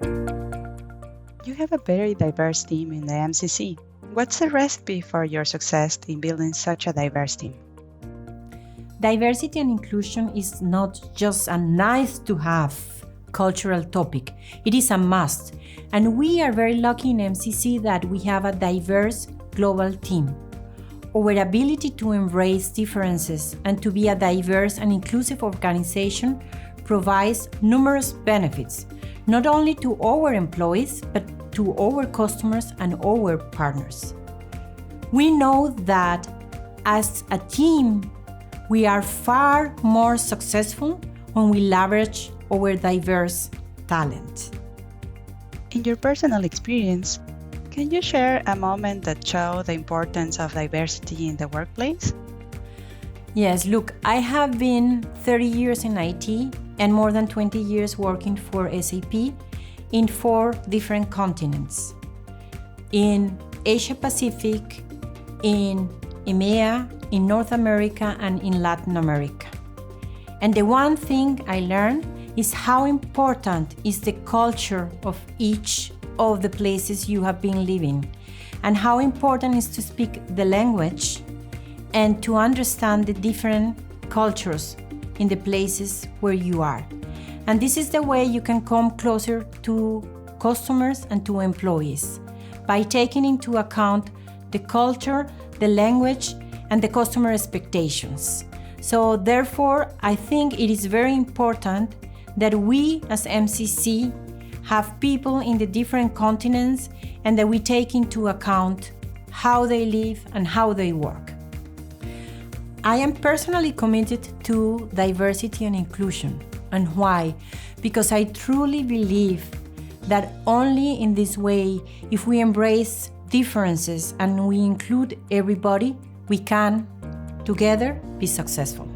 You have a very diverse team in the MCC. What's the recipe for your success in building such a diverse team? Diversity and inclusion is not just a nice-to-have cultural topic. It is a must. And we are very lucky in MCC that we have a diverse global team. Our ability to embrace differences and to be a diverse and inclusive organization provides numerous benefits, not only to our employees, but to our customers and our partners. We know that as a team, we are far more successful when we leverage our diverse talent. In your personal experience, can you share a moment that showed the importance of diversity in the workplace? Yes, look, I have been 30 years in IT and more than 20 years working for SAP in 4 different continents. In Asia Pacific, in EMEA, in North America, and in Latin America. And the one thing I learned is how important is the culture of each of the places you have been living, and how important is to speak the language and to understand the different cultures in the places where you are. And this is the way you can come closer to customers and to employees, by taking into account the culture, the language, and the customer expectations. So therefore, I think it is very important that we as MCC have people in the different continents and that we take into account how they live and how they work. I am personally committed to diversity and inclusion. And why? Because I truly believe that only in this way, if we embrace differences and we include everybody, we can together be successful.